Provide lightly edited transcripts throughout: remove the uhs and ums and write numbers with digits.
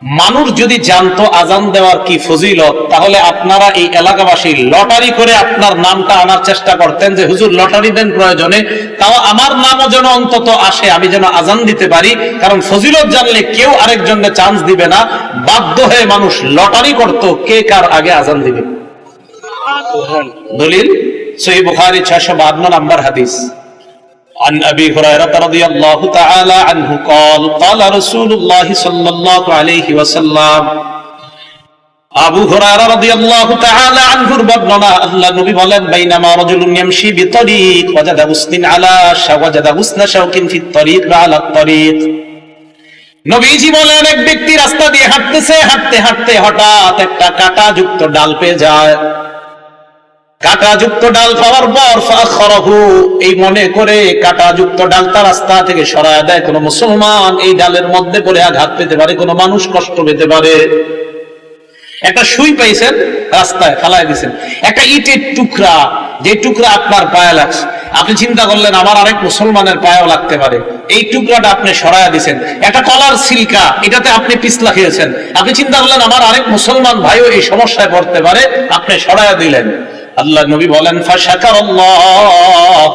মানুষ যদি জানতো আজান দেওয়ার কি ফজিলত, তাহলে আপনারা এই এলাকাবাসী লটারি করে আপনার নামটা আনার চেষ্টা করতেন যে হুজুর লটারি দেন প্রয়োজনে, তাও আমার নামও যেন অন্তত আসে, আমি যেন আজান দিতে পারি। কারণ ফজিলত জানলে কেউ আরেকজনকে চান্স দিবে না, বাধ্য হয়ে মানুষ লটারি করত কে কার আগে আজান দিবে। দলিল সহিহ বুখারী 652 নম্বর হাদিস। عن أبي هريرة رضي الله تعالى عنه قال قال رسول الله صلى الله عليه وسلم আবু হুরায়রা রাদিয়াল্লাহু তাআলা আনহুর বর্ণনা, আল্লাহর নবী বলেন, বাইনামা রাজুলুন ইয়ামশি বিতরিক ওয়াজাদা হুসনিন আলা শাওয়াজাদা হুসনা শাওকিন ফিত তরিক ওয়া আলা তরিক। নবীজি বলেন, এক ব্যক্তি রাস্তা দিয়ে হাঁটতেছে, হাঁটতে হাঁটতে হঠাৎ একটা কাঁটাযুক্ত ডাল পেয়ে যায়। কাঁটাযুক্ত ডাল পাওয়ার পর ফাখরাহু, এই মনে করে কাঁটাযুক্ত ডালটা রাস্তা থেকে সরায় দেয়। কোন মুসলমান এই ডালের মধ্যে পড়ে আঘাত পেতে পারে, কোন মানুষ কষ্ট পেতে পারে। একটা সুই পাইছেন, রাস্তায় ফালায় দিয়েছেন, একটা ইটের টুকরা, যে টুকরা আপনার পায়ে লাগছে, আপনি চিন্তা করলেন আমার আরেক মুসলমানের পায়েও লাগতে পারে, এই টুকরাটা আপনি সরায়া দিয়েছেন। একটা কলার সিলকা, এটাতে আপনি পিছলা খেয়েছেন, আপনি চিন্তা করলেন আমার আরেক মুসলমান ভাইও এই সমস্যায় পড়তে পারে, আপনি সরায়া দিলেন। আল্লাহ নবী বলেন, ফাশাকারাল্লাহ,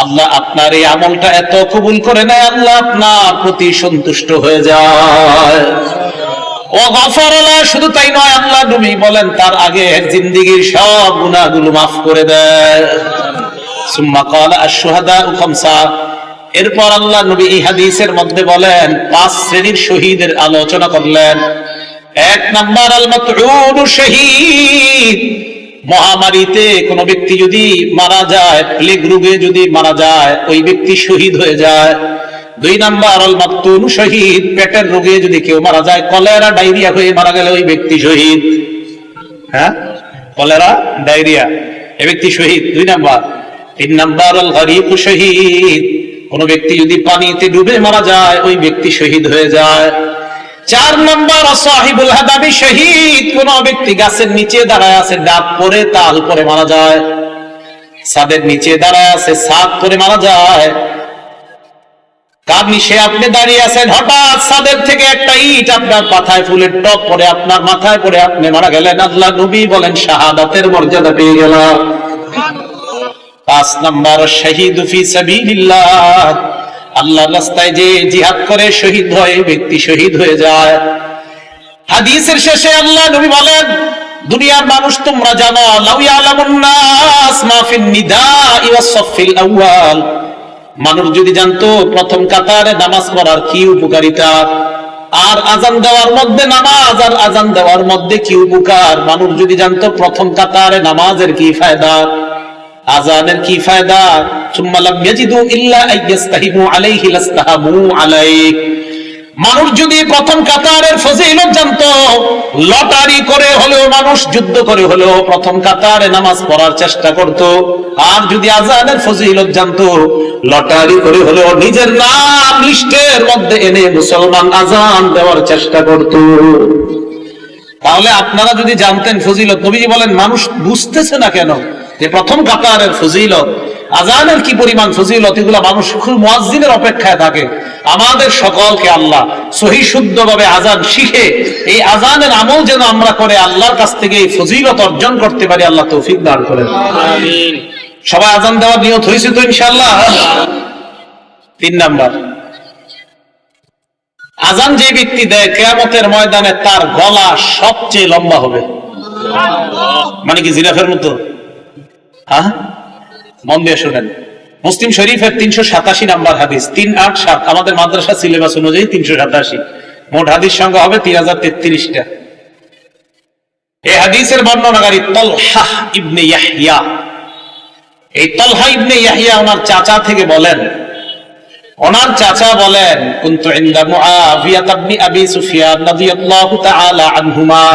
আল্লাহ আপনার এই আমলটা এত কবুল করে নেয়, আল্লাহ আপনার প্রতি সন্তুষ্ট হয়ে যায়। ও গফরলা, শুধু তাই নয়, আল্লাহ নবী বলেন তার আগের জিন্দেগীর সব গুনাহগুলো মাফ করে দেয়। সুম্মা ক্বালা আশ-শুহাদাউ খামসা, এরপর আল্লাহ নবী এই হাদিসের মধ্যে বলেন 5 শ্রেণীর শহীদের আলোচনা করলেন। 1 নাম্বার আল মাতউনু শহীদ, মহামারীতে কোন ব্যক্তি যদি মারা যায়, প্লেগ রোগে যদি মারা যায়, ওই ব্যক্তি শহীদ হয়ে যায়। 2 নাম্বার আল মাকতুন শহীদ, পেটের রোগে যদি কেউ মারা যায়, কলেরা ডায়রিয়া হয়ে মারা গেলে ওই ব্যক্তি শহীদ। হ্যাঁ, কলেরা ডায়রিয়া, এই ব্যক্তি শহীদ 2 নাম্বার। 3 নাম্বার আল গরীক শহীদ, কোন ব্যক্তি যদি পানিতে ডুবে মারা যায়, ওই ব্যক্তি শহীদ হয়ে যায়। 4 নাম্বার সাহিবুল হাদাবি শহীদ, কোন ব্যক্তি গাছের নিচে দাঁড়ায় আছে, ডাব পরে তাল পরে মারা যায়, ছাদের নিচে দাঁড়ায় আছে, ছাদ পরে মারা যায়। কার নিচে আপনি দাঁড়িয়ে আছেন, হঠাৎ ছাদের থেকে একটা ইট আপনার মাথায়, ফুলের টপ পরে আপনার মাথায় পড়ে আপনি মারা গেলেন, আল্লাহ নবী বলেন শাহাদাতের মর্যাদা পেয়ে গেলাম। 5 নাম্বার শহীদ ফি সাবিলিল্লাহ, আল্লাহর রাস্তায় যে জিহাদ করে শহীদ হয়, ব্যক্তি শহীদ হয়ে যায়। হাদিসের শেষে আল্লাহ নবী বলেন, দুনিয়ার মানুষ তোমরা জানো, লাউ ইয়ালামুন নাস মা ফিন নিদাই ওয়াস সাফিল আউয়াল, মানুষ যদি জানতো প্রথম কাতারে নামাজ পড়ার কি উপকারিতা, আর আজান দেওয়ার মধ্যে নামাজ আর আজান দেওয়ার মধ্যে কি উপকার, মানুষ যদি জানতো প্রথম কাতারে নামাজের কি ফায়দা, আজানের কি ফায়দা, সুম্মা লাম ইয়াজিদু ইল্লা আইয়াস্তাহিমু আলাইহি লাস্তাহামু আলাইহি, মানুষ যদি প্রথম কাতারের ফজিলত জানতো, লটারি করে হলেও মানুষ যুদ্ধ করে হলেও প্রথম কাতারে নামাজ পড়ার চেষ্টা করত। আর যদি আজানের ফজিলত জানতো, লটারি করে হলেও নিজের নাম লিস্টের মধ্যে এনে মুসলমান আজান দেওয়ার চেষ্টা করত। তাহলে আপনারা যদি জানতেন ফজিলত, নবীজি বলেন মানুষ বুঝতেছে না কেন যে প্রথম কাতারের ফজিলত, আজানের কি পরিমাণ ফজিলত, এগুলা মানুষ খুব মুয়াজ্জিনের অপেক্ষায় থাকে। আমাদের সকলকে আল্লাহ সহি শুদ্ধভাবে আজান শিখে এই আজানের আমল যেন আমরা করে আল্লাহর কাছ থেকে এই ফজিলত অর্জন করতে পারি, আল্লাহ তৌফিক দান করেন, আমিন। সবাই আজান দেওয়ার নিয়ত হয়েছে তো ইনশাআল্লাহ। 3 নাম্বার, আজান যে ব্যক্তি দেয় কিয়ামতের ময়দানে তার গলা সবচেয়ে লম্বা হবে। মানে কি জিরাফের মতো? হ্যাঁ, মন দিয়ে শুনেন। মুসলিম শরীফের 387 নাম্বার হাদিস, 387, আমাদের মাদ্রাসা সিলেবাস অনুযায়ী 387, মোট হাদিস সংখ্যা হবে 3033টা। এই হাদিসের বর্ণনাকারী তালহা ইবনে ইয়াহইয়া। এই তালহা ইবনে ইয়াহইয়া ওনার চাচা থেকে বলেন, ওনার চাচা বলেন, কুনতু ইনদা মুআবিয়া ইবনে আবি সুফিয়ান রাদিয়াল্লাহু তাআলা আনহুমা।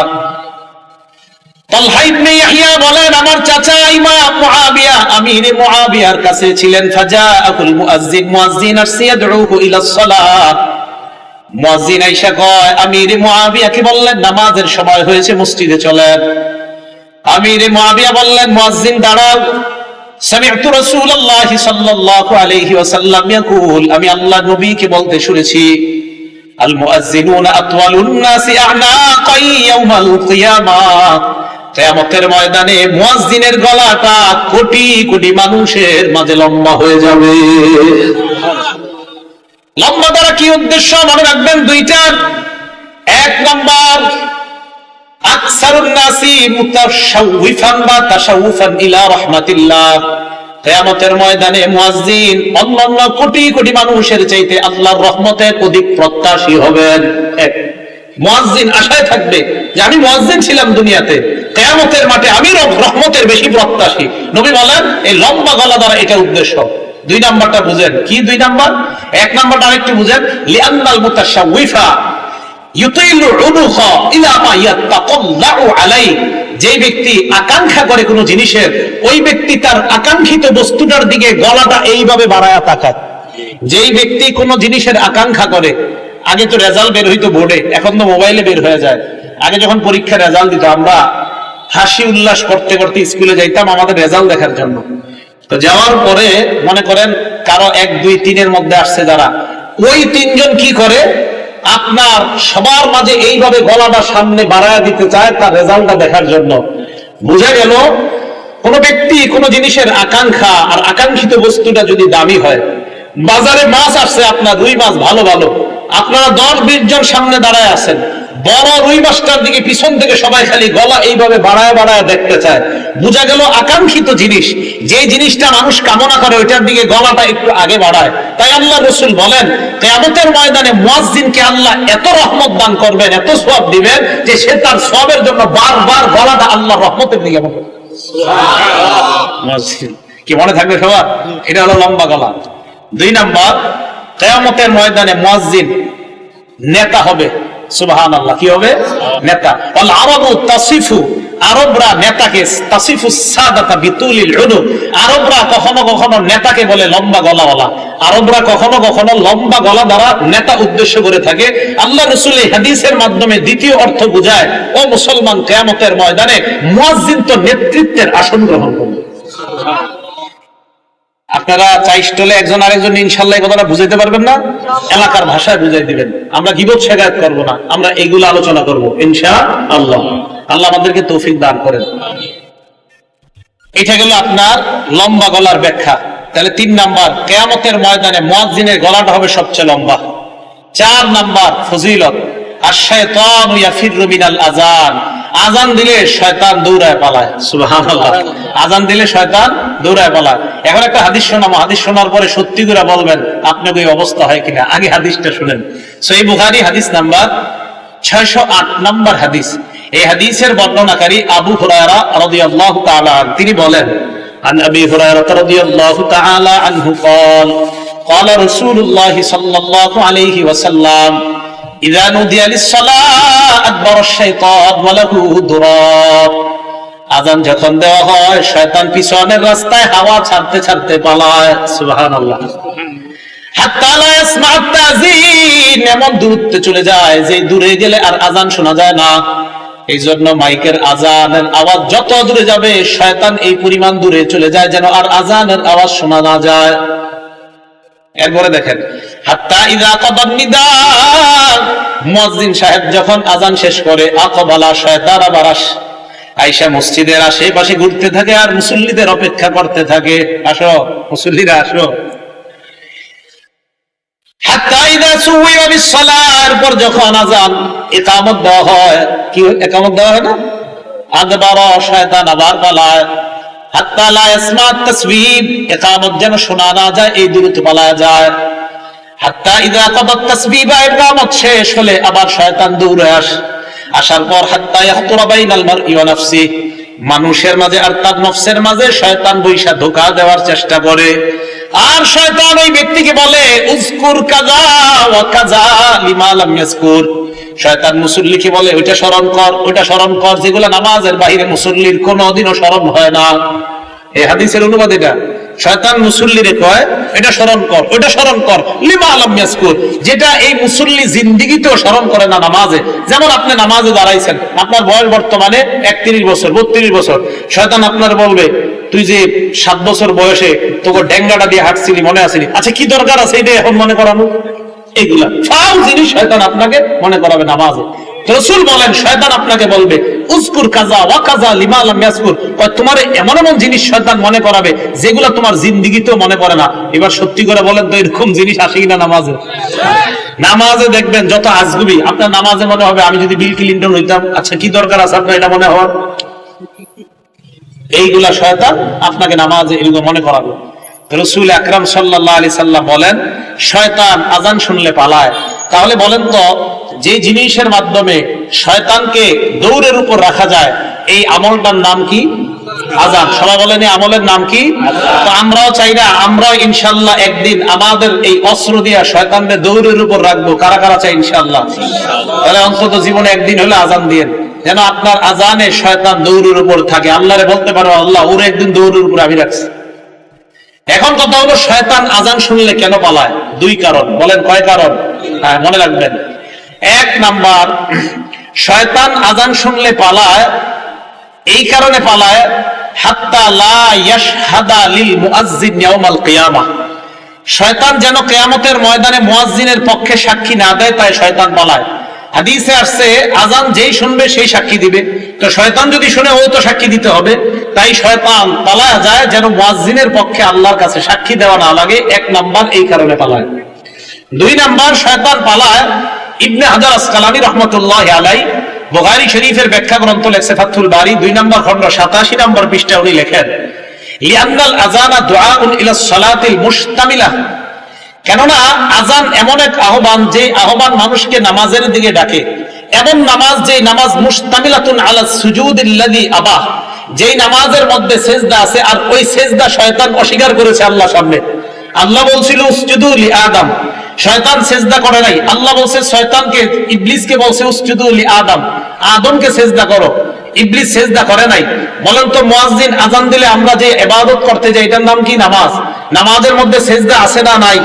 তালহা ইবনে ইয়াহইয়া বলেন, আমার চাচা ইমাম মুআবিয়া আমির মুআবিয়ার কাছে ছিলেন। ফাজাআকুল মুআজ্জিন, মুআজ্জিন আসছে, ইয়াদউহু ইলাস সালাত। মুআজ্জিন আয়েশা কয়, আমির মুআবিয়াকে বললেন নামাজের সময় হয়েছে, মসজিদে চলেন। আমির মুআবিয়া বললেন, মুআজ্জিন দাঁড়াও। সামি'তু রাসূলুল্লাহ সাল্লাল্লাহু আলাইহি ওয়াসাল্লাম ইয়াকুল, আমি আল্লাহর নবীকে বলতে শুনেছি, আল মুআজ্জিনুনা আতওয়ালুন নাসি আ'নাকান ইয়াউমাল কিয়ামাহ, কিয়ামতের ময়দানে মুয়াজ্জিনের গলাটা কোটি কোটি মানুষের মাঝে লম্বা হয়ে যাবে। লম্বা দ্বারা কি উদ্দেশ্য মনে রাখবেন দুইটা। এক নম্বর, আকসারুন নাসি মুতাশাউফান বা তাশাউফান ইলা রাহমাতিল্লাহ, কিয়ামতের ময়দানে মুয়াজ্জিন অন্যান্য কোটি কোটি মানুষের চাইতে আল্লাহর রহমতের অধিক প্রত্যাশী হবেন। এক, মুয়াজ্জিন আশায় থাকবে যে আমি মুয়াজ্জিন ছিলাম দুনিয়াতে, কিয়ামতের মাঠে আমি রহমতের বেশি প্রত্যাশী। নবী বলেন এই লম্বা গলা দ্বারা এটা উদ্দেশ্য। দুই নাম্বারটা বুঝেন কি? দুই নাম্বার, এক নাম্বারটা আরেকটু বুঝেন। লিআন্নাল মুতাশাউফা ইউতিলু উনুখা ইলা মা ইয়াতাকাল্লাউ আলাই, যে ব্যক্তি আকাঙ্ক্ষা করে কোনো জিনিসের, ওই ব্যক্তি তার আকাঙ্ক্ষিত বস্তুটার দিকে গলাটা এইভাবে বাড়ায়া তাকায়। যেই ব্যক্তি কোনো জিনিসের আকাঙ্ক্ষা করে, আগে তো রেজাল্ট বের হইতো বোর্ডে, এখন তো মোবাইলে বের হয়ে যায়। আগে যখন পরীক্ষার রেজাল্ট দিত আমরা হাসি উল্লাস করতে করতে স্কুলে যাইতাম আমাদের রেজাল্ট দেখার জন্য। তো যাওয়ার পরে মনে করেন কারো 1, 2, 3 মধ্যে আসছে যারা, ওই 3 জন কি করে আপনার সবার মাঝে এইভাবে গলাটা সামনে বাড়ায়া দিতে চায় তার রেজাল্টটা দেখার জন্য। বুঝা গেল কোন ব্যক্তি কোন জিনিসের আকাঙ্ক্ষা আর আকাঙ্ক্ষিত বস্তুটা যদি দামি হয়, বাজারে মাছ আসছে আপনার রুই মাছ ভালো ভালো, আপনারা 10-20 জন সামনে দাঁড়ায় আছেন, বড় রুই মাছটার দিকে পিছন থেকে সবাই খালি গলা এইভাবে বাড়ায় বাড়ায় দেখতে চায়। বোঝা গেল আকাঙ্ক্ষিত জিনিস, যে জিনিসটা মানুষ কামনা করে ওইটার দিকে গলাটা একটু আগে বাড়ায়। তাই আল্লাহ রাসূল বলেন কিয়ামতের ময়দানে মুয়াজ্জিনকে আল্লাহ এত রহমত দান করবেন, এত সওয়াব দিবেন যে সে তার সওয়াবের জন্য বারবার গলাটা আল্লাহর রহমতের দিকে বাড়াবে। সুবহানাল্লাহ, কি মনে থাকবে সবার? এটা হলো লম্বা গলা। দুই নাম্বার, কিয়ামতের ময়দানে মুয়াজ্জিন নেতা হবে। সুবহানাল্লাহ, কি হবে? নেতা। ওয়াল আরাবু তাসিফু, আরবরা নেতাকে তাসিফু সাদাতা বিতুলিল উনুক, আরবরা কখনো কখনো নেতাকে বলে লম্বা গলাওয়ালা। আরবরা কখনো কখনো লম্বা গলা দ্বারা নেতা উদ্দেশ্য করে থাকে। আল্লাহ রাসূল এই হাদিসের মাধ্যমে দ্বিতীয় অর্থ বুঝায়, ও মুসলমান, কিয়ামতের ময়দানে মুয়াজ্জিন তো নেতৃত্বের আসন গ্রহণ করবে। আপনারা চাই স্টলে একজন আরেকজন ইনশাআল্লাহ এই কথাটা বুঝাইতে পারবেন না? এলাকার ভাষায় বুঝাই দিবেন। আমরা গীবত শিকায়ত করব না, আমরা এইগুলো আলোচনা করব ইনশাআল্লাহ। আল্লাহ আমাদেরকে তৌফিক দান করেন। এটা গেল আপনার লম্বা গলার ব্যাখ্যা। তাহলে 3 নাম্বার, কিয়ামতের ময়দানে মুয়াজ্জিনের গলাটা হবে সবচেয়ে লম্বা। 4 নাম্বার ফজিলত, আশ-শায়তানু ইয়াফিরু মিনাল আযান, আজান দিলে শয়তান দৌড়ায় পালায়। সুবহানাল্লাহ, আজান দিলে শয়তান দৌড়ায় পালায়। এখন একটা হাদিস শোনাবো, হাদিস শোনার পরে সত্যি করে বলবেন আপনার এই অবস্থা হয় কিনা। আগে হাদিসটা শুনেন। সহিহ বুখারী হাদিস নাম্বার 608 নাম্বার হাদিস। এই হাদিসের বর্ণনাকারী আবু হুরায়রা রাদিয়াল্লাহু তাআলা আনহু, তিনি বলেন, আন আবি হুরায়রা রাদিয়াল্লাহু তাআলা আনহু قال قال رسول الله صلى الله عليه وسلم إذا نودي للصلاة أدبر الشيطان وله ضراب, আযান যখন দেওয়া হয় শয়তান পিছনের রাস্তায় হাওয়া ছাড়তে ছাড়তে পালায়। সুবহানাল্লাহ, হাত্তা লা ইয়াসমা'ু তাযীন, এমন দূরত্বে চলে যায় যে দূরে গেলে আর আযান শোনা যায় না। এই জন্য মাইকের আযানের আওয়াজ যত দূরে যাবে শয়তান এই পরিমাণ দূরে চলে যায় যেন আর আযানের আওয়াজ শোনা না যায়। এরপরে দেখেন, হাত্তা ইযা কাদান নিদা, মুয়াজ্জিন সাহেব যখন আযান শেষ করে, আকবালা, শয়তান আবার আয়েশা মসজিদের আশেপাশে ঘুরতে থাকে আর মুসল্লিদের অপেক্ষা করতে থাকে, আসো মুসল্লিরা আসো। হাত্তা ইযা সুওয়িবা বিস-সালার, পর যখন আযান ইকামত দেওয়া হয়, কি ইকামত দেওয়া হয় না, আদবারা, শয়তান আবার পালায়। হাত্তা লা ইয়াসমা তাসবিব, ইকামত যেন শোনা না যায় এই দূরত্ব পালায় যায়। হাত্তা ইযা কাদাত তাসবিবা, ইকামত শেষ হলে আবার শয়তান দৌড়ে আসার পর হাত্তা ইয়াখতুরা বাইনাল মারই ওয়া নাফসি, মানুষের মাঝে আর তার নফসের মাঝে শয়তান বৈশা ধোঁকা দেওয়ার চেষ্টা করে। আর শয়তান ওই ব্যক্তিকে বলে, উযকুর কাযা ওয়া কাযা লিমা লাম ইয়াযকুর, শয়তান মুসল্লিকে বলে ওইটা স্মরণ কর, ওইটা স্মরণ কর, যেগুলো নামাজের বাইরে মুসল্লির কোনোদিনও স্মরণ হয় না। এই হাদিসের অনুবাদ এটা। শয়তান মুসল্লিরে কয় এটা স্মরণ কর, ওইটা স্মরণ কর, লিমা লাম ইয়াযকুর, যেটা এই মুসল্লি জিন্দেগিতেও স্মরণ করে না নামাজে। যেমন আপনি নামাজে দাঁড়াইছেন, আপনার বয়স বর্তমানে 31 বছর 32 বছর, শয়তান আপনার বলবে তুই যে 7 বছর বয়সে তোকে ডেঙ্গাটা দিয়ে হাঁটছিলি মনে আসেনি, আচ্ছা কি দরকার আছে এটা এখন মনে করানো? এগুলা ফাউ জিনিস শয়তান আপনাকে মনে করাবে নামাজে। রাসূল বলেন শয়তান আপনাকে বলবে উযকুর কাযা ওয়া কাযা লিমা লাম ইয়াযকুর, তোমার এমন এমন জিনিস শয়তান মনে করাবে যেগুলো তোমার জিন্দেগিতেও মনে পড়ে না। এবার সত্যি করে বলেন তো এরকম জিনিস আসে কিনা নামাজে? নামাজে দেখবেন যত আজগুবি, আপনার নামাজে মনে হবে আমি যদি বিল ক্লিনটন হইতাম, আচ্ছা কি দরকার আছে আপনার এটা মনে হওয়ার? এইগুলা শয়তান আপনাকে নামাজে এগুলো মনে করাবে। রাসূল আকরাম সাল্লাল্লাহু আলাইহি সাল্লাম বলেন শয়তান আযান শুনলে পালায়। তাহলে বলেন তো যে জিনিসের মাধ্যমে শয়তানকে দৌড়ের উপর রাখা যায় এই আমলটার নাম কি? আযান। সবাই বলেন এই আমলের নাম কি? তো আমরাও চাই না, আমরাও ইনশাআল্লাহ একদিন আমাদের এই অস্ত্র দিয়া শয়তানকে দৌড়ের উপর রাখবো। কারা কারা চাই ইনশাআল্লাহ? তাহলে অন্তত জীবনে একদিন হলে আযান দিয়েন, যেন আপনার আযানে শয়তান দৌড়ের উপর থাকে। আল্লাহরে বলতে পারো আল্লাহ ওরে একদিন দৌড়ের উপর আমি রাখছি। এখন কথা হলো শয়তান আযান শুনলে কেন পালায়? দুই কারণ। বলেন কয় কারণ? হ্যাঁ মনে রাখবেন। এক নাম্বার, শয়তান আযান শুনলে পালায় এই কারণে পালায় হাত্তা লা ইয়াশহাদা লিল মুআজ্জিন ইয়াউমাল কিয়ামাহ, শয়তান যেন কিয়ামতের ময়দানে মুয়াজ্জিনের পক্ষে সাক্ষী না দেয়, তাই শয়তান পালায়। হাদিসে আসছে আযান যেই শুনবে সেই সাক্ষী দিবে, তো শয়তান যদি শুনে ও তো সাক্ষী দিতে হবে, তাই শয়তান পালায় যায় যেন মুয়াজ্জিনের পক্ষে আল্লাহর কাছে সাক্ষী দেওয়া না লাগে। এক নাম্বার এই কারণে পালায়। দুই নাম্বার শয়তান পালায়, ইবনে হাজার আসকালানী রাহমাতুল্লাহি আলাইহি বুখারী শরীফের ব্যাখ্যা গ্রন্থ লেখছে ফাতহুল বারী 2 নম্বর খণ্ড 87 নম্বর পৃষ্ঠায় উনি লেখেন লিআন্নাল আযানা দুআউন ইলা সালাতিল মুশতামিলা, কেননা আযান এমন এক আহ্বান যে আহ্বান মানুষকে নামাজের দিকে ডাকে। এমন নামাজ যে নামাজ মুশতামিলাতুন আলা সুজুদিল্লাযী আবাহ, যেই নামাজের মধ্যে সেজদা আছে আর ওই সেজদা শয়তান অস্বীকার করেছে আল্লাহর সামনে। আল্লাহ বলছিল উসজুদু লি আদম, শয়তান সেজদা করে নাই। আল্লাহ বলছে শয়তানকে, ইবলিসকে বলছে উসজুদু লি আদম, আদমকে সেজদা করো। ইবলিস সেজদা করে নাই। বলেন তো মুয়াজ্জিন আযান দিলে আমরা যে ইবাদত করতে যাই এটার নাম কি? নামাজ। নামাজের মধ্যে সেজদা আছে না নাই?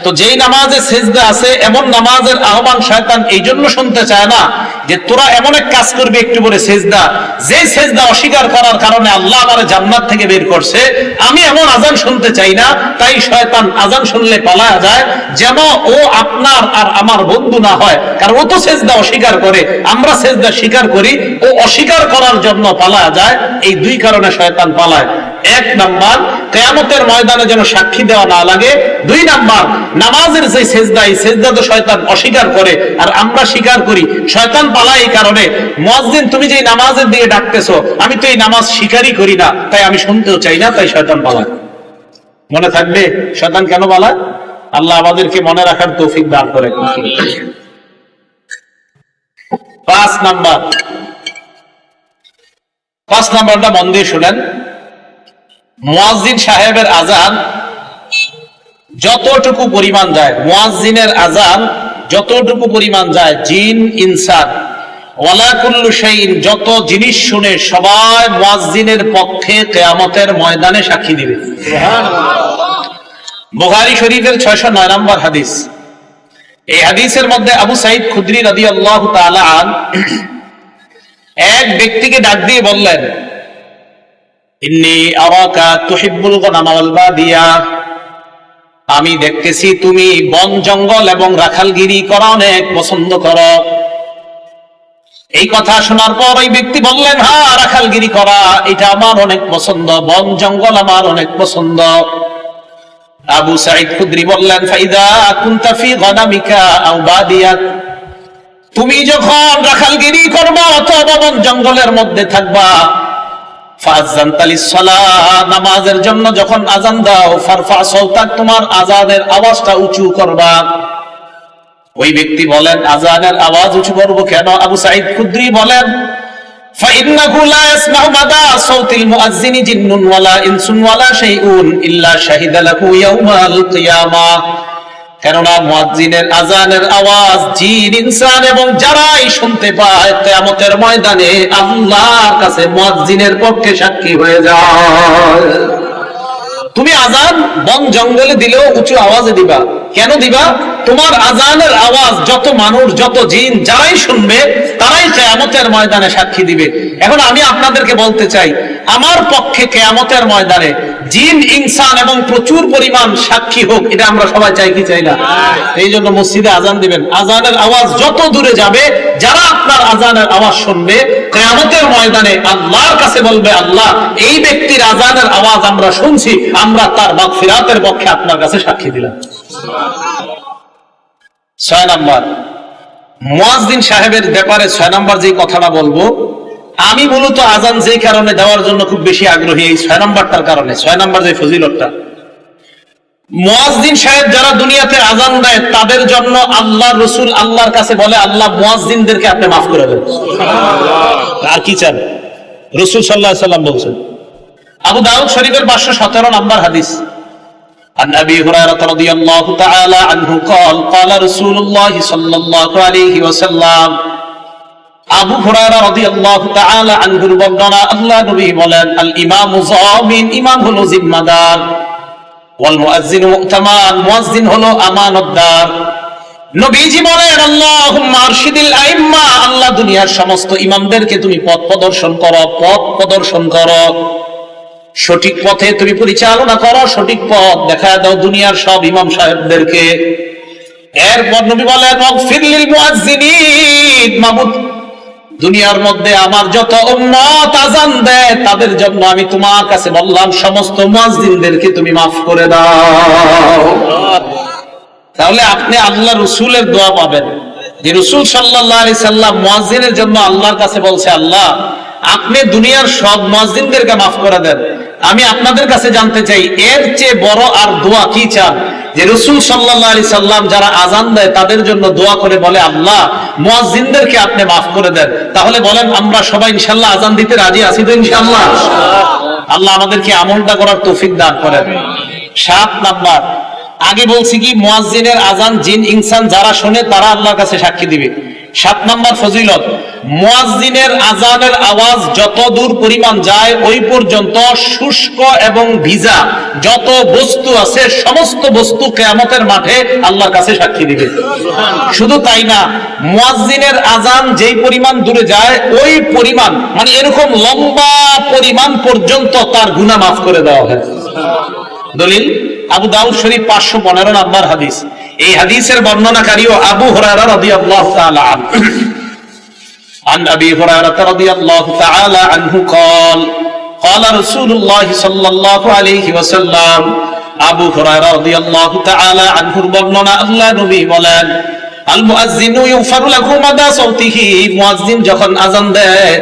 তো যেই নামাজে সেজদা আছে এমন নামাজের আহ্বান শয়তান এই জন্য শুনতে চায় না যে তোরা এমন এক কাজ করবি একটু পরে সেজদা, যে সেজদা অস্বীকার করার কারণে আল্লাহ আমারে জান্নাত থেকে বের করছে, আমি এমন আযান শুনতে চাই না। তাই শয়তান আযান শুনলে পালায়া যায় যেন ও আপনার আর আমার বন্ধু না হয়, কারণ ও তো সেজদা অস্বীকার করে, আমরা সেজদা স্বীকার করি, ও অস্বীকার করার জন্য পালায়া যায়। এই দুই কারণে শয়তান পালায়। এক নাম্বার কিয়ামতের ময়দানে যেন সাক্ষী দেওয়া না লাগে। দুই নাম্বার নামাজের যে সেজদা, এই সেজদা তো শয়তান অস্বীকার করে আর আমরা স্বীকার করি, শয়তান পালায় এই কারণে। মুয়াজ্জিন তুমি যে নামাজের দিকে ডাকতেছো আমি তো এই নামাজ স্বীকারই করি না, তাই আমি শুনতেও চাই না, তাই শয়তান পালায়। মনে থাকবে শয়তান কেন পালায়? আল্লাহ আমাদেরকে মনে রাখার তৌফিক দান করে। 5 নাম্বারটা মন দিয়ে শুনেন। মুয়াজ্জিন সাহেবের আযান যতটুকু পরিমাণ যায়, মুয়াজ্জিনের আযান যতটুকু পরিমাণ যায়, জিন ইনসান ওয়ালা কুল্লু শাইইন যত জিনিস শুনে সবাই মুয়াজ্জিনের পক্ষে কিয়ামতের ময়দানে সাক্ষী দিবে। সুবহানাল্লাহ। বুখারী শরীফের 609 নম্বর হাদিস। এই হাদিসের মধ্যে আবু সাঈদ খুদরি রাদিয়াল্লাহু তাআলা আন এক ব্যক্তিকে ডাক দিয়ে বললেন ইন্নী আরাকা তুহিব্বুল গনাম ওয়াল বাদিয়া, আমি দেখতেছি তুমি বন জঙ্গল এবং রাখালগিরি করা অনেক পছন্দ করো। এই কথা শোনার পর ওই ব্যক্তি বললেন হ্যাঁ, রাখালগিরি করা এটা আমার অনেক পছন্দ, বন জঙ্গল আমার অনেক পছন্দ। আবু সাঈদ খুদরি বললেন ফাইদা কুনতা ফি গনামিকা আও বাদিয়াত, তুমি যখন রাখালগিরি করবা অথবা বন জঙ্গলের মধ্যে থাকবা, ফাযানতালিস সালাহ নামাজের জন্য যখন আযান দাও, ফারফা সাওতাক তোমার আযানের আওয়াজটা উঁচু করবা। ওই ব্যক্তি বলেন আযানের আওয়াজ উঁচু করব কেন? আবু সাঈদ খুদরি বলেন ফাইন্নাহু লা ইয়াসমাউ মাদা সাওতিল মুআজ্জিনি জিন্নুন ওয়ালা ইনসুন ওয়ালা শাইউন ইল্লা শাহিদা লাহু ইয়াউমাল কিয়ামাহ, কেননা মুয়াজ্জিনের আযানের আওয়াজ জিন ইনসান এবং যারাই শুনতে পায় কিয়ামতের ময়দানে আল্লাহর কাছে মুয়াজ্জিনের পক্ষে সাক্ষী হয়ে যায়। তুমি আযান বন জঙ্গলে দিলেও উঁচু আওয়াজে দিবা। কেন দিবা? তোমার আযানের আওয়াজ যত মানুষ যত জিন যারাই শুনবে তারাই কিয়ামতের ময়দানে সাক্ষী দিবে। এখন আমি আপনাদেরকে বলতে চাই, আমার পক্ষে কিয়ামতের ময়দানে জিন ইনসান এবং প্রচুর পরিমাণ সাক্ষী হোক, এটা আমরা সবাই চাই কি চাই না? এই জন্য মসজিদে আজান দিবেন, আজানের আওয়াজ যত দূরে যাবে, যারা আপনার আজানের আওয়াজ শুনবে কিয়ামতের ময়দানে আল্লাহর কাছে বলবে, আল্লাহ এই ব্যক্তির আজানের আওয়াজ আমরা শুনছি, আমরা তার মাগফিরাতের পক্ষে আপনার কাছে সাক্ষী দিলাম। 6 নাম্বার, মুয়াজ্জিন সাহেবের ব্যাপারে 6 নাম্বার যে কথাটা বলবো, আমি মূলত আজান যেই কারণে দেওয়ার জন্য খুব বেশি আগ্রহী, এই 6 নাম্বারটার কারণে। 6 নাম্বার যে ফজিলতটা, মুয়াজ্জিন সাহেব যারা দুনিয়াতে আজান দেয় তাদের জন্য আল্লাহ রাসূল আল্লাহর কাছে বলে, আল্লাহ মুয়াজ্জিনদেরকে আপনি মাফ করে দেন। আর কি চান? রাসূল সাল্লাল্লাহু আলাইহি ওয়াসাল্লাম বলছেন, আবু দাউদ শরীফের 517 নাম্বার হাদিস, عن أبي هريرة رضي الله تعالى عنه قال قال رسول الله صلى الله عليه وسلم, আবু হুরায়রা রাদিয়াল্লাহু তাআলা আনহুর বর্ণনা, আল্লাহ নবী বলেন, আল ইমামু যামিন, ইমাম হলো জিম্মাদার, ওয়াল মুয়াজ্জিনু মু'তামান, মুয়াজ্জিন হলো আমানতদার। নবীজি বলেন, আল্লাহুম্মা আরশিদিল আইম্মা, আল্লাহ দুনিয়ার সমস্ত ইমামদেরকে তুমি পথ প্রদর্শন করো, পথ প্রদর্শন করো, সঠিক পথে তুমি পরিচালনা করো, সঠিক পথ দেখায় দাও দুনিয়ার সব ইমাম সাহেবদেরকে। এরপর নবী বলেন, ওয়াগফির লিল মুয়াজ্জিনিন, মাবুদ দুনিয়ার মধ্যে আমার যত উম্মত আযান দেয় তাদের জন্য আমি তোমার কাছে বললাম, সমস্ত মুয়াজ্জিনদেরকে তুমি মাফ করে দাও। তাহলে আপনি আল্লাহ রাসূলের দোয়া পাবেন, যে রাসূল সাল্লাল্লাহু আলাইহি সাল্লাম মুয়াজ্জিনের জন্য আল্লাহর কাছে বলছে, আল্লাহ আপনি দুনিয়ার সব মুয়াজ্জিনদেরকে মাফ করে দেন। আমি আপনাদের কাছে জানতে চাই, এর চেয়ে বড় আর দোয়া কি চান? যে রাসূল সাল্লাল্লাহু আলাইহি সাল্লাম যারা আযান দেয় তাদের জন্য দোয়া করে বলে, আল্লাহ মুয়াজ্জিনদেরকে আপনি মাফ করে দেন। তাহলে বলেন, আমরা সবাই ইনশাআল্লাহ আযান দিতে রাজি আছি তো? ইনশাআল্লাহ। আল্লাহ আমাদেরকে আমলটা করার তৌফিক দান করেন। 7 নাম্বার, আগে বলছি কি, মুয়াজ্জিনের আযান জিন ইনসান যারা শুনে তারা আল্লাহর কাছে সাক্ষী দিবে। 7 নাম্বার ফজিলত, মুয়াজ্জিনের আযানের আওয়াজ যত দূর পরিমাণ যায় ওই পর্যন্ত শুষ্ক এবং ভিজা যত বস্তু আছে সমস্ত বস্তু কিয়ামতের মাঠে আল্লাহর কাছে সাক্ষী দিবে। শুধু তাই না, মুয়াজ্জিনের আযান যেই পরিমাণ দূরে যায় ওই পরিমাণ, মানে এরকম লম্বা পরিমাণ পর্যন্ত তার গুনাহ মাফ করে দেওয়া হয়। দলিল আবু দাউদ শরীফ 515 নাম্বার হাদিস। এই হাদিসের বর্ণনাকারীও আবু হুরায়রা রাদিয়াল্লাহু তাআলা আনহু। عن أبي هريرة رضي الله تعالى عنه قال قال رسول الله صلى الله عليه وسلم, আবু হুরায়রা রাদিয়াল্লাহু তাআলা আনহুর বর্ণনা, আল্লাহ নবী বলেন, আল মুয়াজ্জিনু ইউগফারু লাহু মাদা সাউতিহি, মুয়াজ্জিন যখন আযান দেয়,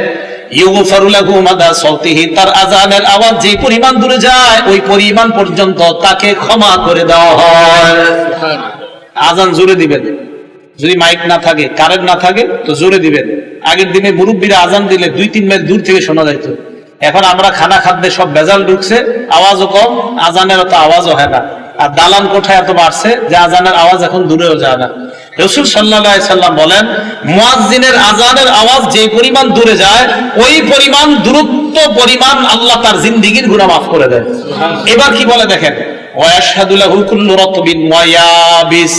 ইউগফারু লাহু মাদা সাউতিহি, তার আযানের আওয়াজ যে পরিমাণ দূরে যায় ওই পরিমাণ পর্যন্ত তাকে ক্ষমা করে দেওয়া হয়। আযান জোরে দিবেন, যদি মাইক না থাকে, কারেন্ট না থাকে তো জোরে দিবেন। আগের দিনে মুরব্বীরা আজান দিলে 2-3 মাইল দূর থেকে শোনা যাইত। এখন আমরা খানা খাদ্যে সব ভেজাল ঢুকছে, আওয়াজও কম, আজানের তো আওয়াজও হয় না। আর দালান কোঠায় এত বাড়ছে যে আজানের আওয়াজ এখন দূরেও যায় না। রাসূল সাল্লাল্লাহু আলাইহি সাল্লাম বলেন, মুয়াজ্জিনের আজানের আওয়াজ যে পরিমাণ দূরে যায় ওই পরিমাণ দূরত্ব পরিমাণ আল্লাহ তার জিন্দেগীর গুনাহ মাফ করে দেয়। এবার কি বলে দেখেন, ওয়া ইয়াশহাদু লাহু কুল্লু রাতবিন ওয়া ইয়াবিস,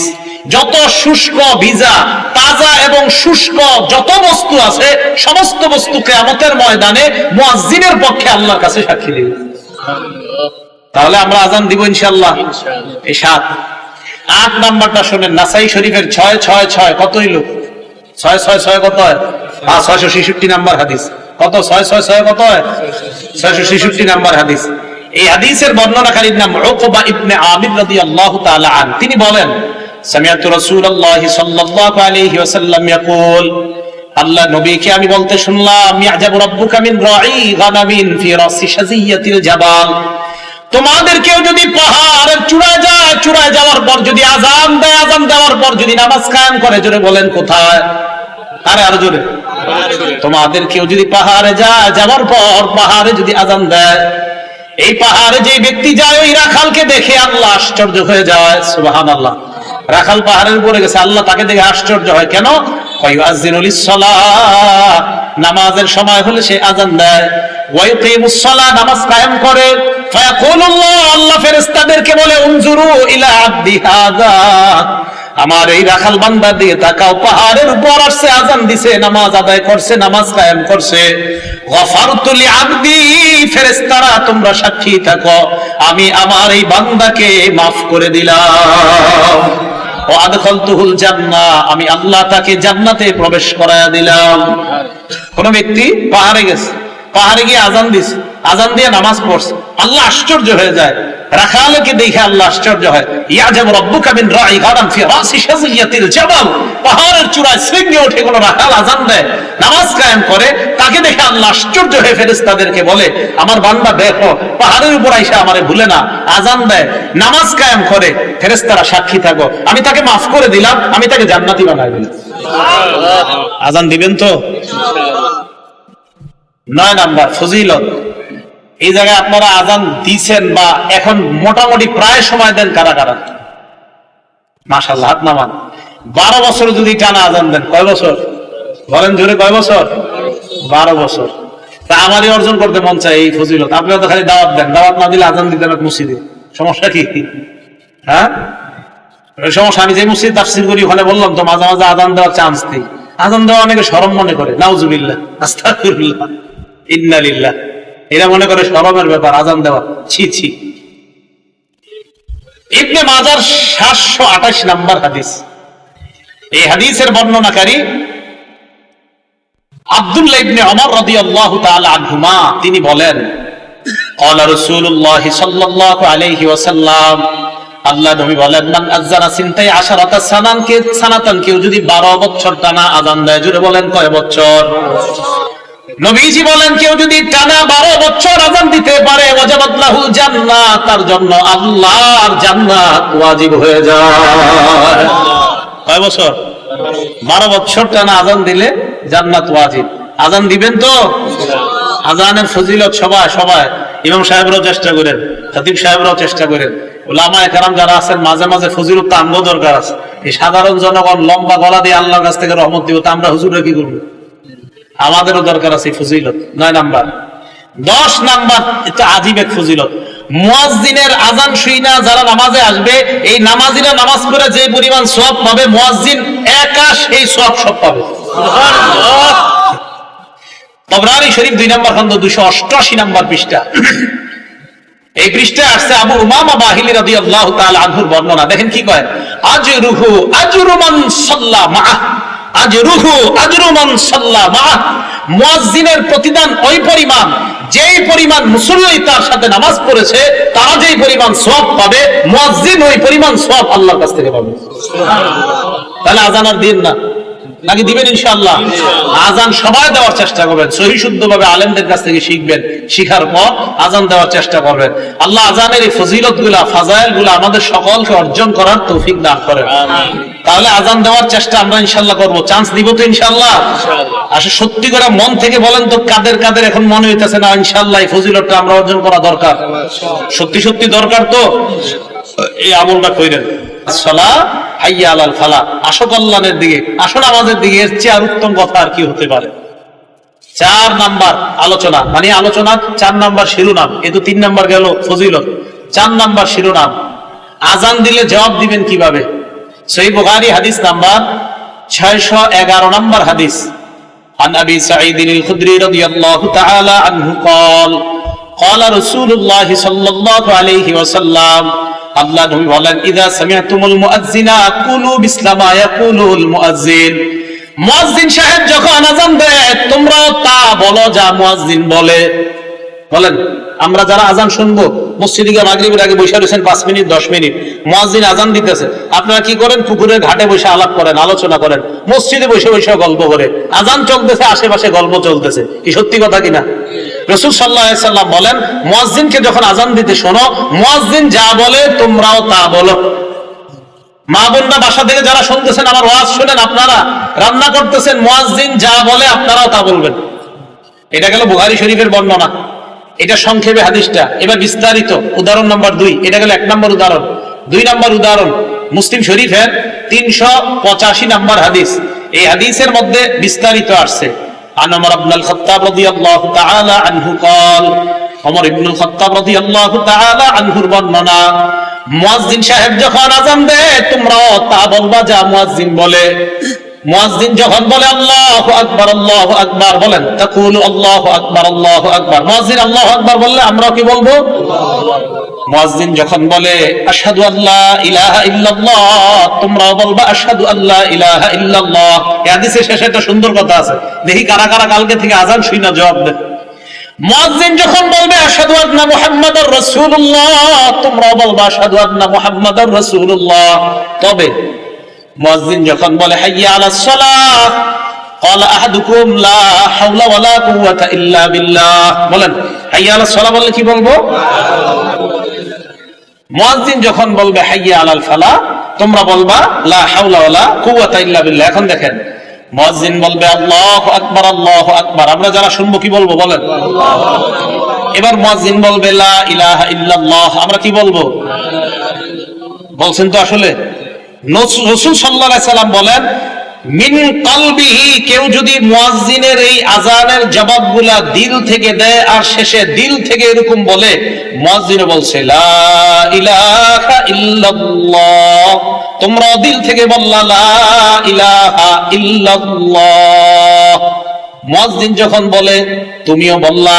যত শুষ্ক, ভিজা, তাজা এবং শুষ্ক যত বস্তু আছে সমস্ত বস্তু কিয়ামতের ময়দানে মুয়াজ্জিনের পক্ষে আল্লাহর কাছে সাক্ষী দিবে। তাহলে আমরা আযান দিব ইনশাআল্লাহ। এই 7। 8 নাম্বারটা শুনেন, নাসাই শরীফের 666 কত হইল? 666 কত হয়? 666 নাম্বার হাদিস। কত? 666 কত হয়? 666 নাম্বার হাদিস। এই হাদিসের বর্ণনাকারীর নাম উকবা ইবনে আমির রাদিয়াল্লাহু তাআলা আন। তিনি বলেন, সামিআতু রাসূলুল্লাহি সাল্লাল্লাহু আলাইহি ওয়াসাল্লাম ইয়াকুল, আল্লাহ নবীকে আমি বলতে শুনলাম, ইয়াজাবু রাব্বুকা মিন রাঈ গানামিন ফি রাসি শাজিয়াতিল জাবাল, তোমাদের কেউ যদি পাহাড়ের চূড়ায় যায়, চূড়ায় যাওয়ার পর যদি আযান দেয়, আযান দেওয়ার পর যদি নামাজ কায়েম করে, জোরে বলেন কোথায়? আরো জোরে। তোমাদের কেউ যদি পাহাড়ে যায়, যাওয়ার পর পাহাড়ে যদি আযান দেয়, এই পাহাড়ে যে ব্যক্তি যায় ওই রাখালকে দেখে আল্লাহ আশ্চর্য হয়ে যায়। সুবহানাল্লাহ। রাখাল পাহাড়ের উপরে গেছে, আল্লাহ তাকে দেখে আশ্চর্য হয়। কেন? ফায়ুআযযিনুল সালাহ, নামাজের সময় হলে সে আযান দেয়। ওয়া ইকিমুস সালাহ, নামাজ কায়েম করে। ফায়াকুলুল্লাহ, আল্লাহ ফেরেশতাদেরকে বলে, উনজুরু ইলা আবদি হাযা, আমার এই রাখাল বান্দার দিকে তাকাও, পাহাড়ের উপর আসছে, আজান দিছে, নামাজ আদায় করছে, নামাজ কায়েম করছে। গফারতু লিআবদি, ফেরেশতারা তোমরা সাক্ষী থাকো, আমি আমার এই বান্দাকে মাফ করে দিলাম। ওয়া আদখালতুহুল জান্নাহ, আমি আল্লাহ তাকে জান্নাতে প্রবেশ করায়া দিলাম। কোন ব্যক্তি পাহাড়ে গেছে, পাহাড়ে গিয়ে আজান দিছে, আজান দিয়ে নামাজ পড়ছে, আল্লাহ আশ্চর্য হয়ে যায়, রাখালকে দেখে আল্লাহ আশ্চর্য হয়। ইয়াজাবু রাব্বুকা মিন রাই গারাম ফি রাসি শাজিয়াতিল জাবাল, পাহাড়ের চূড়ায় শৃঙ্গে ওঠে কোন রাখাল আজান দেয়, নামাজ কায়েম করে, তাকে দেখে আল্লাহ আশ্চর্য হয়ে ফেরেশতাদেরকে বলে, আমার বান্দা দেখো পাহাড়ের উপর আইসা আমারে ভুলে না, আজান দেয়, নামাজ কায়েম করে, ফেরেশতারা সাক্ষী থাকো, আমি তাকে মাফ করে দিলাম, আমি তাকে জান্নাতি বানাই দিলাম। আজান দিবেন তো? 9 নাম্বার ফজিলত। এই জায়গায় আপনারা আজান দিছেন বা এখন মোটামুটি প্রায় সময় দেন কারা কারা? মাশাআল্লাহ, হাত নামান। 12 বছর যদি টানা আজান দেন, কয় বছর বলেন জোরে, কয় বছর? 12 বছর। তা আমারই অর্জন করতে মন চায় এই ফজিলত। আপনিও তো খালি দাওয়াত দেন, দাওয়াত না দিলে আজান দিতে হবে মসজিদে, সমস্যা কি? হ্যাঁ, সমস্যা। আমি যে মসজিদ তাফসীর করি ওখানে বললাম তো, মাঝে মাঝে আজান দেওয়ার চান্স নেই। আজান দেওয়া অনেকে শরম মনে করে, নাউজুবিল্লাহ, আস্তাগফিরুল্লাহ, ইন্না লিল্লাহ, এরা মনে করে শরমের ব্যাপার আজান দেওয়া, ছি ছি। ইবনে মাজার 728 নাম্বার হাদিস। এই হাদিসের বর্ণনাকারী আব্দুল্লাহ ইবনে ওমর রাদিয়াল্লাহু তাআলা আনহুমা, তিনি বলেন, ক্বালা রাসূলুল্লাহ সাল্লাল্লাহু আলাইহি ওয়াসাল্লাম, আল্লাহ নবী বলেন, মান আযানা সিনতাই আশারাতা সানাতান, কেউ যদি 12 বছর টানা আযান দেয়, জুড়ে বলেন কয় বছর? নবীজি বলেন, কেউ যদি টানা 12 বছর আযান দিতে পারে, ওয়াজাবাত লাহুল জান্নাহ, তার জন্য আল্লাহর জান্নাত ওয়াজিব হয়ে যায়। কয় বছর? 12 বছর টানা আযান দিলে জান্নাত ওয়াজিব। আযান দিবেন তো? আযানের ফজিলত সবাই সবাই, ইমাম সাহেবরাও চেষ্টা করেন, খতিব সাহেবরাও চেষ্টা করেন, উলামায়ে কেরাম যারা আছেন মাঝে মাঝে ফজিলত আনবো দরকার আছে। এই সাধারণ জনগণ লম্বা গলা দিয়ে আল্লাহর কাছ থেকে রহমত দিব, তা আমরা হুজুরে কি করবো? আমাদেরও দরকার আছে ফজিলত। 9 নাম্বার। 10 নাম্বার, এটা আজীব এক ফজিলত। মুয়াজ্জিনের আযান শুইনা যারা নামাজে আসবে, এই নামাজিরা নামাজ পড়ে যে পরিমাণ সওয়াব পাবে, মুয়াজ্জিন একা সেই সওয়াব সব পাবে। সুবহানাল্লাহ। তাবরানী শরীফ 2 নাম্বার খন্ড 288 নাম্বার পৃষ্ঠা। এই পৃষ্ঠায় আসছে আবু উমামা বাহিলি রাদিয়াল্লাহু তাআলা আনহুর বর্ণনা। দেখেন কি কয়, আজরুহু আজরু মান সাল্লা মাআহ, আজরুহু আজরু মান সাল্লা মাআহ, মুয়াজ্জিনের প্রতিদান ওই পরিমাণ যেই পরিমাণ মুসল্লি তার সাথে নামাজ পড়েছে, তারা যেই পরিমাণ সওয়াব পাবে, মুয়াজ্জিন ওই পরিমাণ সওয়াব আল্লাহর কাছ থেকে পাবে। সুবহানাল্লাহ। তাহলে আযান আর দিন না, নাকি দিবেন? ইনশাআল্লাহ আযান সবাই দেওয়ার চেষ্টা করবেন, সহি শুদ্ধভাবে আলেমদের কাছ থেকে শিখবেন, শিখার পর আযান দেওয়ার চেষ্টা করবেন। আল্লাহ আযানের এই ফজিলতগুলা, ফাজাইলগুলা আমাদের সকলকে অর্জন করার তৌফিক দান করেন। তাহলে আযান দেওয়ার চেষ্টা আমরা ইনশাআল্লাহ করব। চান্স দিব তো ইনশাআল্লাহ? আসলে সত্যি করে মন থেকে বলেন তো, কাদের কাদের এখন মনে হইতেছে না ইনশাআল্লাহ এই ফজিলতটা আমরা অর্জন করা দরকার? সত্যি সত্যি দরকার তো? এই আমলটা কইরেন। আসসালাহ হাইয়া আলাল ফালাহ, আসো কল্যাণের দিকে, আসো নামাজের দিকে, এর চেয়ে আর উত্তম কথা আর কি হতে পারে? 4 নাম্বার আলোচনা, মানে আলোচনা 4 নাম্বার শিরোনাম। এ তো 3 নাম্বার গেল ফজিলত, 4 নাম্বার শিরোনাম। আযান দিলে জবাব দিবেন কিভাবে? সহিহ বুখারী হাদিস নাম্বার 611 নাম্বার হাদিস। عن أبي سعيد الخدري رضي الله تعالى عنه قال قال رسول الله صلى الله عليه وسلم, আল্লাহ নবী বলেন, ইযা সামি'তুমুল মুআজ্জিনা কুলু বিসলামা ইয়াকুলুল মুআজ্জিন, মুয়াজ্জিন সাহেব যখন আযান দেয় তোমরাও তা বলো যা মুয়াজ্জিন বলে। বলেন, আমরা যারা আযান শুনবো, মসজিদে গিয়ে মাগরিবের আগে বসে রয়েছেন 5 মিনিট 10 মিনিট, মুয়াজ্জিন আযান দিতেছে, আপনারা কি করেন? পুকুরের ঘাটে বসে আলাপ করেন, আলোচনা করেন, মসজিদে বসে বসে গল্প করে, আযান চলতেছে, আশেপাশে গল্প চলতেছে। কি সত্যি কথা কিনা? রাসূল সাল্লাল্লাহু আলাইহি সাল্লাম বলেন, মুয়াজ্জিনকে যখন আযান দিতে শোনো, মুয়াজ্জিন যা বলে তোমরাও তা বলো। মা বোনরা বাসা থেকে যারা শুনতেছেন আমার ওয়াজ শুনেন, আপনারা রান্না করতেছেন, মুয়াজ্জিন যা বলে আপনারাও তা বলবেন। এটা গেল বুখারী শরীফের বর্ণনা, এটা সংক্ষেপে হাদিসটা। এবার বিস্তারিত উদাহরণ নাম্বার 2, এটা গেল 1 নম্বর উদাহরণ। 2 নম্বর উদাহরণ মুসলিম শরীফের 385 নম্বর হাদিস। এই হাদিসের মধ্যে বিস্তারিত আসছে। عن عمر بن الخطاب رضي الله تعالى عنه قال, ওমর ইবনুল খাত্তাব রাদিয়াল্লাহু তাআলা আনহুর বর্ণনা, মুয়াজ্জিন সাহেব যখন আযান দেয় তোমরাও তা বলবা যা মুয়াজ্জিন বলে। মুয়াজ্জিন যখন বলে আল্লাহু আকবার বলেন তাকুলু আল্লাহু আকবার। মুয়াজ্জিন আল্লাহু আকবার বললে আমরা কি বলবো? মুয়াজ্জিন যখন বলে আশহাদু আল্লা ইলাহা ইল্লাল্লাহ তোমরাও বলবা আশহাদু আল্লা ইলাহা ইল্লাল্লাহ। এই হাদিসের শেষে একটা সুন্দর কথা আছে, দেখি কারা কারা কালকে থেকে আযান শুনে জবাব দেয়। মুয়াজ্জিন যখন বলবে আশহাদু আন্না মুহাম্মাদুর রাসূলুল্লাহ তোমরাও বলবা আশহাদু আন্না মুহাম্মাদুর রাসূলুল্লাহ। তবে মুয়াজ্জিন যখন বলে হাইয়া আলাস সালাহ ক্বালা আহাদুকুম লা হাওলা ওয়ালা কুওয়াতা ইল্লা বিল্লাহ বলেন হাইয়া আলাস সালাহ বললে কি বলবো? মুয়াজ্জিন যখন বলবে হাইয়া আলাল ফালাহ তোমরা বলবা লা হাওলা ওয়ালা কুওয়াতা ইল্লা বিল্লাহ। এখন দেখেন মুয়াজ্জিন বলবে আল্লাহু আকবার আমরা যারা শুনবো কি বলবো বলেন? এবার মুয়াজ্জিন বলবে লা ইলাহা ইল্লাল্লাহ আমরা কি বলবো? বলছেন তো আসলে রাসূল সাল্লাল্লাহু আলাইহি সাল্লাম বলেন মিন কলবিহি, কেউ যদি মুয়াজ্জিনের এই আযানের জবাবগুলা দিল থেকে দেয় আর শেষে দিল থেকে এরকম বলে, মুয়াজ্জিনও বলছে লা ইলাহা ইল্লাল্লাহ তোমরা দিল থেকে বললা লা ইলাহা ইল্লাল্লাহ। মুয়াজ্জিন যখন বলে তুমিও বললা,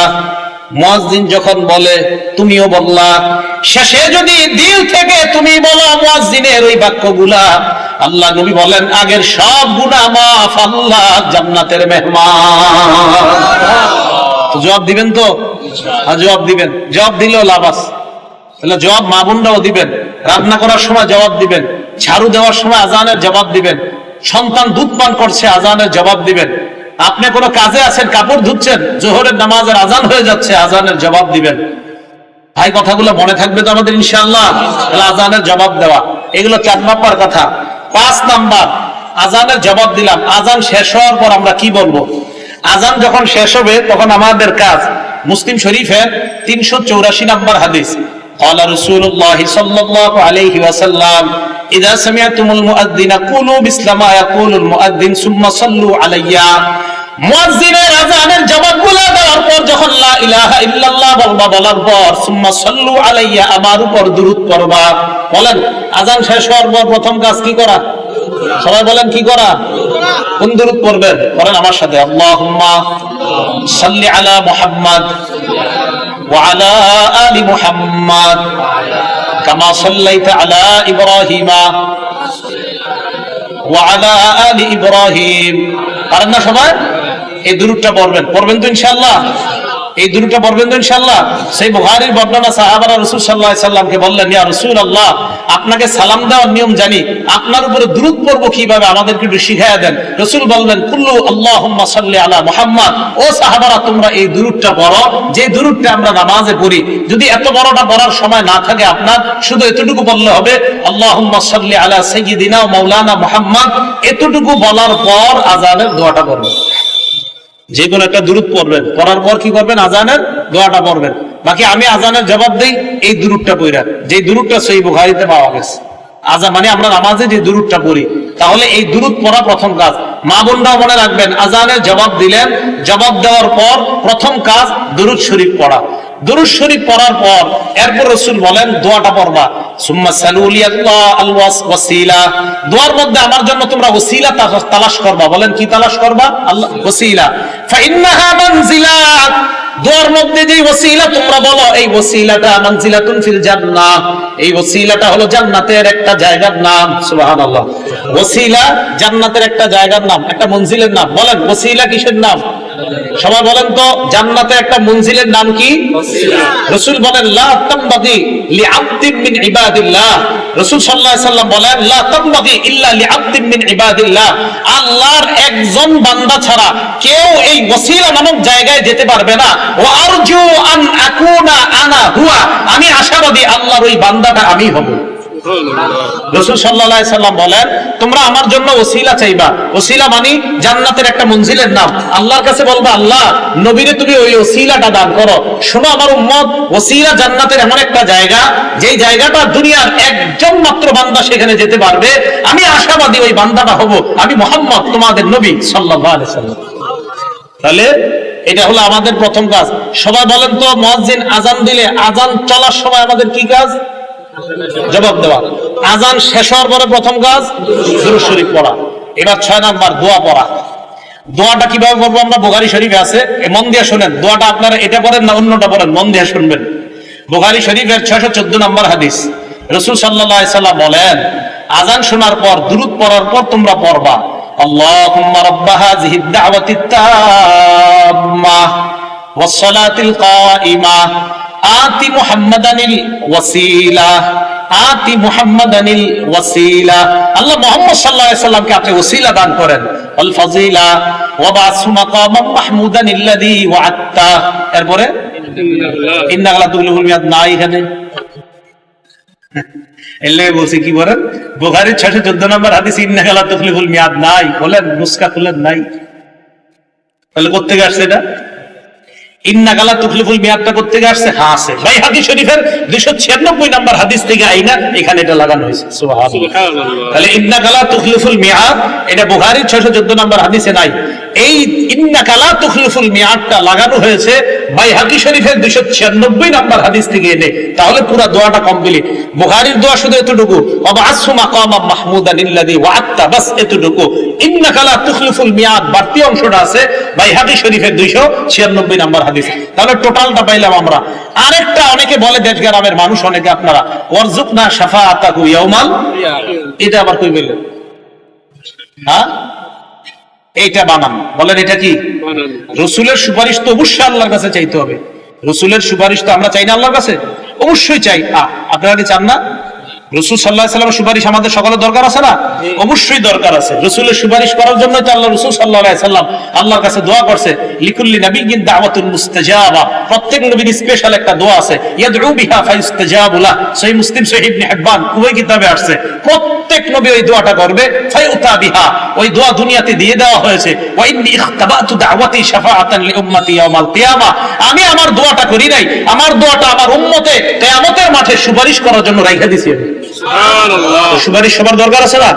মুয়াজ্জিন যখন বলে তুমিও বললা, শেষে যদি দিল থেকে তুমি বলো মুয়াজ্জিনের ওই বাক্যগুলা, আল্লাহ নবী বলেন আগের সব গুনাহ মাফ, আল্লাহ জান্নাতের মেহমান। তো জবাব দিবেন তো? হ্যাঁ জবাব দিবেন। জবাব দিলেও লাভ আছে, তাহলে জবাব মা বোনরাও দিবেন, রান্না করার সময় জবাব দিবেন, ঝাড়ু দেওয়ার সময় আজানের জবাব দিবেন, সন্তান দুধ পান করছে আজানের জবাব দিবেন, আপনি কোনো কাজে আছেন কাপড় ধুচ্ছেন জোহরের নামাজের আজান হয়ে যাচ্ছে আজানের জবাব দিবেন। ভাই কথাগুলো মনে থাকবে তো আমাদের ইনশাআল্লাহ? তাহলে আজানের জবাব দেওয়া এগুলো 4 নাম্বার কথা। 5 নাম্বার আজানের জবাব দিলাম, আজান শেষ হওয়ার পর আমরা কি বলবো? আজান যখন শেষ হবে তখন আমাদের কাজ, মুসলিম শরীফের 384 নাম্বার হাদিস قال رسول الله صلى الله عليه وسلم إذا سمعتم المؤذن قولوا مثل ما يقول المؤذن ثم صلوا علي। মুয়াজ্জিনের আযানের জবাবগুলো দেওয়ার পর যখন লা ইলাহা ইল্লাল্লাহ বলবা, বলার পর সুম্মা সাল্লু আলাইয়া আমার উপর দুরূদ পড়বা। বলেন আযান শেষ হওয়ার পর প্রথম কাজ কি করা? সবাই বলেন কি করা? কোন দুরূদ পড়বেন? বলেন আমার সাথে আল্লাহুম্মা সাল্লি আলা মুহাম্মাদ ওয়া আলা আলি মুহাম্মাদ কামা সাল্লাইতা আলা ইব্রাহিমা ওয়া আলা আলি ইব্রাহিম। পারেন না সবাই? এই দুরূদটা পড়বেন তো ইনশাআল্লাহ? এই দুরূদটা পড়বেন তো ইনশাআল্লাহ? সেই বুখারীর বর্ণনা, সাহাবারা রাসূল সাল্লাল্লাহু আলাইহি সাল্লামকে বললেন ইয়া রাসূলুল্লাহ আপনাকে সালাম দেওয়ার নিয়ম জানি, আপনার উপরে দুরূদ পড়ব কিভাবে আমাদেরকে একটু শিখিয়ে দেন। রাসূল বললেন কুল্লু আল্লাহুম্মা সাল্লি আলা মুহাম্মাদ। ও সাহাবারা তোমরা এই দুরূদটা পড়ো যে দুরূদটা আমরা নামাজে পড়ি। যদি এত বড়টা পড়ার সময় না থাকে আপনার, শুধু এতটুকু বললে হবে আল্লাহুম্মা সাল্লি আলা সাইয়্যিদিনা ওয়া মাওলানা মুহাম্মাদ। এতটুকু বলার পর আযানের দোয়াটা পড়বেন, যে কোনো একটা দুরূদ পড়বেন, পড়ার পর কি করবেন? আযানের দোয়াটা পড়বেন। বাকি আমি আযানের জবাব দেই এই দুরূদটা পড়া, যে দুরূদটা সহিহ বুখারীতে পাওয়া গেছে। আযান মানে আমরা নামাজে যে দুরূদটা পড়ি, তাহলে এই দুরূদ পড়া প্রথম কাজ। মা বোনরাও মনে রাখবেন আযানের জবাব দিলেন, জবাব দেওয়ার পর প্রথম কাজ দুরূদ শরীফ পড়া। দুরূদ শরীফ পড়ার পর এরপর রাসূল বলেন দোয়াটা পড়বা সুম্মা সালুলি আল্লাহ আল ওয়াসিলা। দোয়ার মধ্যে আমার জন্য তোমরা ওসিলা তালাশ করবা। বলেন কি তালাশ করবা? আল্লাহ ওসিলা। ফা ইন্নাহা মানজিলাত। দোয়ার মধ্যে যে ওসিলা তোমরা বলো, এই ওসিলাটা মানজিলাতুন ফিল জান্নাহ, এই ওসিলাটা হলো জান্নাতের একটা জায়গার নাম। সুবহানাল্লাহ। ওসিলা জান্নাতের একটা জায়গার নাম, একটা মঞ্জিলের নাম। বলেন ওসিলা কিসের নাম? সবাই বলেন তো জান্নাতে একটা মঞ্জিলের নাম কি? রাসূল বলেন লা তামবাগি লিআবদিন মিন ইবাদিল্লাহ। রাসূল সাল্লাল্লাহু আলাইহি সাল্লাম বলেন লা তামবাগি ইল্লা লিআবদিন মিন ইবাদিল্লাহ। আল্লাহর একজন বান্দা ছাড়া কেউ এই ওসিলা নামক জায়গায় যেতে পারবে না। ওয়া আরজু আন আকুনা আনা হুয়া। আমি আশাবাদী আল্লাহর ওই বান্দাটা আমি হব। রাসূল সাল্লাল্লাহু আলাইহি সাল্লাম বলেন তোমরা আমার জন্য ওসিলা চাইবা। ওসিলা মানে জান্নাতের একটা মঞ্জিলের নাম। আল্লাহর কাছে বলবা আল্লাহ নবীরে তুমি ওই ওসিলাটা দান করো। শোনো আমার উম্মত, ওসিলা জান্নাতের এমন একটা জায়গা যেই জায়গাটা দুনিয়ার একজন মাত্র বান্দা সেখানে যেতে পারবে। আমি আশাবাদী ওই বান্দাটা হব আমি মুহাম্মদ তোমাদের নবী সাল্লাল্লাহু আলাইহি সাল্লাম। তাহলে এটা হলো আমাদের প্রথম কাজ। সবাই বলেন তো মুয়াজ্জিন আযান দিলে আযান চলার সময় আমাদের কি কাজ? জবাব দেওয়া। আজান শেষ হওয়ার পরে প্রথম কাজ দুরূদ শরীফ পড়া। এবার 6 নাম্বার দোয়া পড়া। দোয়াটা কিভাবে পড়বো আমরা? বুখারী শরীফে আছে, মন দিয়ে শুনেন। দোয়াটা আপনারা এটা পড়েন না অন্যটা পড়েন, মন দিয়ে শুনবেন। বুখারী শরীফের 614 নম্বর হাদিস, রাসূল সাল্লাল্লাহু আলাইহি সাল্লাম বলেন, আজান শোনার পর দুরূদ পড়ার পর তোমরা পড়বা, আল্লাহুম্মা রাব্বা হাযিহিদ দাওয়াতিত তাম্মাহ ওয়াস সালাতিল কাইমাহ আতি মুহাম্মাদানিল ওয়াসিলা আতি মুহাম্মাদানিল ওয়াসিলা। আল্লাহ মুহাম্মদ সাল্লাল্লাহু আলাইহি সাল্লামকে আপনি ওসিলা দান করেন, ওয়াল ফাজিলা ওয়া বা'সু মাকামান মাহমুদানিল্লাযী ওয়া'আদতা। এরপরে ইন্নাকা লা তুখলিফুল মিয়াদ নাই এখানে এলে বলছি কি বলেন? বুখারীর 614 নম্বর হাদিস ইন্নাকা লা তুখলিফুল মিয়াদ নাই বলেন, নুসকা খুলেন নাই। তাহলে কোথা থেকে আসছে এটা? ইন্নাকা লা তুখলিফুল মিয়াদটা কোথা থেকে আসছে? হ্যাঁ আছে বাইহাকী শরীফের 296 নম্বর হাদিস থেকে আইনা এখানে এটা লাগানো হয়েছে। সুবহানাল্লাহ। তাহলে ইন্নাকা লা তুখলিফুল মিয়াদ এটা বুখারীর 614 নম্বর হাদিসে নাই। এই ইন্নাকা লা তুখলিফুল মিয়াদটা লাগানো হয়েছে বাইহাকী শরীফের 296 নম্বর হাদিস থেকে এনে। তাহলে পুরো দোয়াটা কমপ্লিট। বুখারীর দোয়া শুধু এতটুকু, ওয়াবা'সু মাকামান মাহমুদানিল্লাযী ওয়া'আদতা, বাস এতটুকু। ইন্নাকা লা তুখলিফুল মিয়াদ বাড়তি অংশটা আছে বাইহাকী শরীফের 296 নম্বর হাদিস। তাহলে টোটালটা পাইলাম আমরা। আরেকটা অনেকে বলে দেশ গ্রামের মানুষ, অনেকে আপনারা ওয়ারজুকনা শাফাআতাহু ইয়াউমাল, এটা আবার কই বললেন? হ্যাঁ এইটা বানান, বলেন এটা কি? রাসূলের সুপারিশ তো অবশ্যই আল্লাহর কাছে চাইতে হবে। রাসূলের সুপারিশ তো আমরা চাই না আল্লাহর কাছে? অবশ্যই চাই। আপনারা কি চান না? রাসূল সাল্লাল্লাহু আলাইহি ওয়াসাল্লামের সুপারিশ আমাদের সকলের দরকার আছে না? অবশ্যই দরকার আছে। রাসূলের সুপারিশ করার জন্যই তো আল্লাহ রাসূল সাল্লাল্লাহু আলাইহি ওয়াসাল্লাম আল্লাহর কাছে দোয়া করছে, লিকুল্লি নাবিয়্যিন দাওয়াতুন মুস্তাজাবা। প্রত্যেক নবীর স্পেশাল একটা দোয়া আছে, ইয়াদউ বিহা ফায়ুস্তাজাবু লাহ। সহিহ মুসলিম, সহিহ ইবনে হিব্বান উভয় কিতাবে আসছে। প্রত্যেক নবী ওই দোয়াটা করবে, ফায়ুতা বিহা, ওই দোয়া দুনিয়াতে দিয়ে দেওয়া হয়েছে। ওয়া ইন্নী ইখতাবাতু দাওয়াতি শাফাআতান লিউম্মতি ইয়াউমাল কিয়ামা। আমি আমার দোয়াটা করি নাই, আমার দোয়াটা আমার উম্মতে কিয়ামতের মাঠে সুপারিশ করার জন্য রাইখা দিয়েছি। সুবহানাল্লাহ। সুপারিশ সবার দরকার আছে না?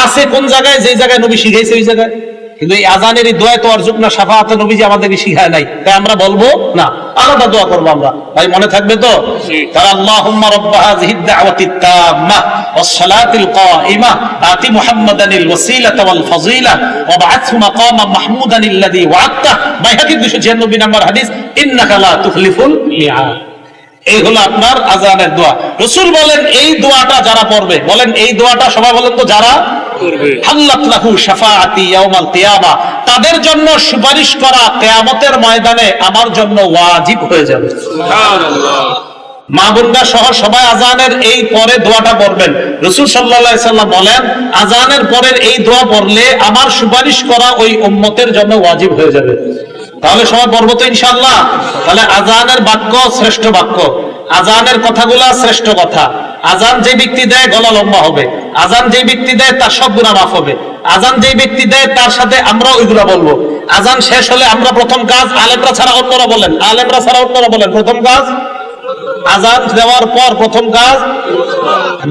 আছে কোন জায়গায়? যে জায়গায় নবী শিখাইছে ওই জায়গায়। কিন্তু এই আজানের এই দোয়া তো অর্জুকনা শাফাআতে নবীজি আমাদেরকে শিখায় নাই, তাই আমরা বলবো না, আলাদা দোয়া করবো আমরা। ভাই মনে থাকবে তো? তাআলা আল্লাহুম্মা রাব্বা হাযিহিদ দাওয়াতিত তাম্মাহ ওয়াস সালাতিল কাইমাহ আতি মুহাম্মাদানিল ওয়াসিলাতা ওয়াল ফাজিলা ওয়া বা'আথহু মাকামান মাহমুদানিল্লাযী ওয়া'আদতা। বাইহাকী 296 নম্বর হাদিস, ইন্নাকা লা তুখলিফুল মিয়াদ। এই হলো আপনার আজানের দোয়া। রাসূল বলেন এই দোয়াটা যারা পড়বে, বলেন এই দোয়াটা সবাই বলেন তো, যারা করবে, হাল্লাত লাহু শাফাআতি ইয়াউমাল কিয়ামা, তাদের জন্য সুপারিশ করা কিয়ামতের ময়দানে আমার জন্য ওয়াজিব হয়ে যাবে। সুবহানাল্লাহ। মা বোনরা সহ সবাই আজানের এই পরে দোয়াটা পড়বেন। রাসূল সাল্লাল্লাহু আলাইহি সাল্লাম বলেন আজানের পরের এই দোয়া পড়লে আমার সুপারিশ করা ওই উম্মতের জন্য ওয়াজিব হয়ে যাবে। তাহলে সবাই পড়বো তো ইনশাআল্লাহ? তাহলে আজানের বাক্য শ্রেষ্ঠ বাক্য, আজানের কথাগুলা শ্রেষ্ঠ কথা। আজান যে ব্যক্তি দেয় গলা লম্বা হবে, আজান যে ব্যক্তি দেয় তার সব গুনাহ মাফ হবে, আজান যে ব্যক্তি দেয় তার সাথে আমরা ওইগুলা বলবো। আজান শেষ হলে আমরা প্রথম কাজ, আলেমরা ছাড়া অন্যরা বলেন, আলেমরা ছাড়া অন্যরা বলেন, প্রথম কাজ আজান দেওয়ার পর প্রথম কাজ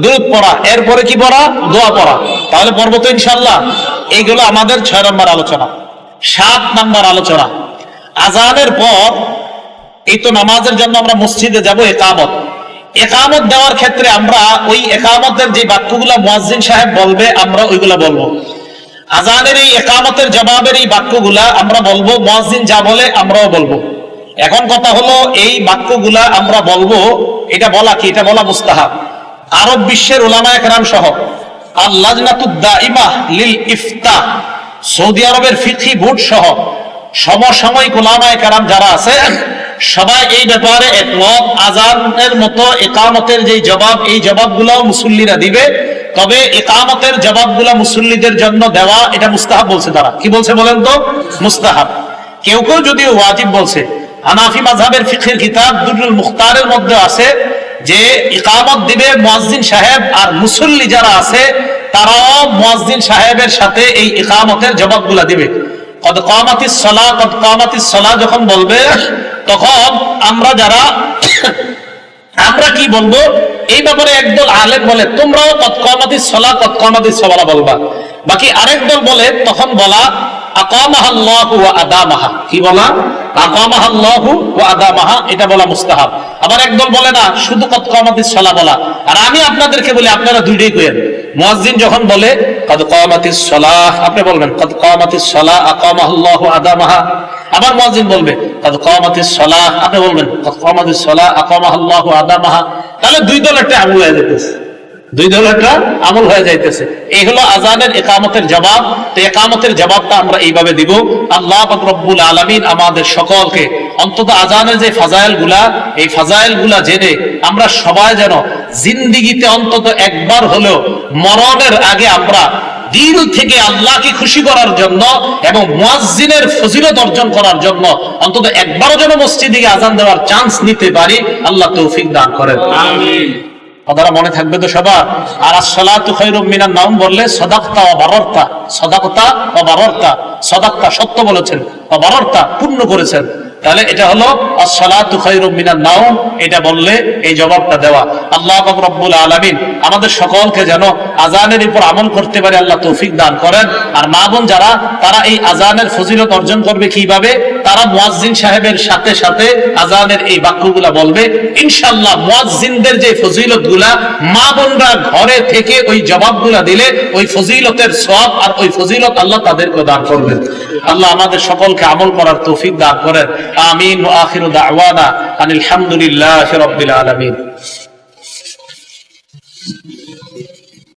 দুরূদ পড়া, এরপরে কি পড়া? দোয়া পড়া। তাহলে পড়বো তো ইনশাআল্লাহ? এইগুলো আমাদের 6 নম্বর আলোচনা। 7 নম্বর আলোচনা, আজানের পর এই তো নামাজের জন্য আমরা মসজিদে যাব, ইকামত। ইকামত দেওয়ার ক্ষেত্রে আমরা ওই ইকামতের যে বাক্যগুলো মুয়াজ্জিন সাহেব বলবে আমরা ওইগুলা বলবো। আজানের এই ইকামতের জবাবের এই বাক্যগুলা আমরা বলবো, মুয়াজ্জিন যা বলে আমরাও বলবো। এখন কথা হলো এই বাক্যগুলা আমরা বলবো, এটা বলা কি? এটা বলা মুস্তাহাব। আরব বিশ্বের উলামায়ে কেরাম সহ আল লাজনাতুদ দাইমাহ লিল ইফতা, সৌদি আরবের ফিকহি বোর্ড সহ সমসাময়িক উলামায়ে কেরাম যারা আছে সবাই এই ব্যাপারে একমত। আজানের মতো ইকামতের যে জবাব, এই জবাবগুলোও মুসল্লিরা দিবে, তবে ইকামতের জবাবগুলো মুসল্লিদের জন্য দেওয়া এটা মুস্তাহাব বলছে তারা। কি বলছে বলেন তো? মুস্তাহাব। কেউ কেউ যদিও ওয়াজিব বলছে। হানাফি মাযহাবের ফিকহের কিতাব দুরুল মুখতারের মধ্যে আছে যে ইকামত দিবে মুয়াজ্জিন সাহেব, আর মুসল্লি যারা আছে তারাও মুয়াজ্জিন সাহেবের সাথে এই ইকামতের জবাবগুলো দিবে। কদ কামাতিস সালাহ, কদ কামাতিস সালাহ যখন বলবে তখন আমরা যারা আমরা কি বলবো? এই ব্যাপারে একদল আলেম বলে তোমরাও কদ কামাতিস সালাহ কদ কামাতিস সালাহ বলবা। বাকি আরেক দল বলে তখন বলা আকামাহাল্লাহু ওয়া আদামাহা। কি বলা? আকামাহা আল্লাহু ওয়া আদামাহা, এটা বলা মুস্তাহাব। আবার একদল বলে না, শুধু কদ কামাতিস সালাহ বলা। আর আমি আপনাদেরকে বলি, আপনারা দুইটাই করেন। মুয়াজ্জিন যখন বলে কদ কামাতিস সালাহ, আপনি বলবেন কদ কামাতিস সালাহ আকামাহা আল্লাহু আদামাহা। আবার মুয়াজ্জিন বলবে কদ কামাতিস সালাহ, আপনি বলবেন কদ কামাতিস সালাহ আকামাহা আল্লাহু আদামাহা। তাহলে দুই দল একটা আমল হয়ে যেতেছে, দুই দল একটা আমল হয়ে যাইতেছে। এই হলো আজানের ইকামতের জবাব। তো ইকামতের জবাবটা আমরা এইভাবে দিব। আল্লাহ পাক রব্বুল আলামিন আমাদের সকলকে অন্তত আজানের যে ফাজাইল গুলা, এই ফাজাইল গুলা জেনে আমরা সবাই যেন জিন্দিগিতে অন্তত একবার হলেও মরণের আগে আমরা দিল থেকে আল্লাহকে খুশি করার জন্য এবং মুয়াজ্জিনের ফজিলত অর্জন করার জন্য অন্তত একবারও যেন মসজিদে আজান দেওয়ার চান্স নিতে পারি। আল্লাহ তৌফিক দান করেন, আমিন। কথাটা মনে থাকবে তো সবার। আর আসসালাতু খায়রুম মিনান নাওম বললে সাদাকতা ওয়া বারারতা, সাদাকতা ওয়া বারারতা, সাদাকতা সত্য বলেছেন, ওয়া বারারতা পূর্ণ করেছেন। তাহলে এটা হলো আসসালাতু খায়রুম মিনান নাওম, এটা বললে এই জবাবটা দেওয়া। আল্লাহ পাক রব্বুল আলামিন আমাদের সকলকে যেন আজানের উপর আমল করতে পারে আল্লাহ তৌফিক দান করেন। আর মা বোন যারা, তারা এই আজানের ফজিলত অর্জন করবে কিভাবে? তারা মুয়াজ্জিন সাহেবের সাথে সাথে আজানের এই বাক্যগুলা বলবে। ইনশাআল্লাহ মুয়াজ্জিনদের যে ফজিলত গুলা মা বোনরা ঘরে থেকে ওই জবাবগুলা দিলে ওই ফজিলতের সওয়াব আর ওই ফজিলত আল্লাহ তাদেরকে দান করবেন। আল্লাহ আমাদের সকলকে আমল করার তৌফিক দান করেন, আমিন। ওয়া আখিরু দাওয়ানা আনিল হামদুলিল্লাহি রাব্বিল আলামিন।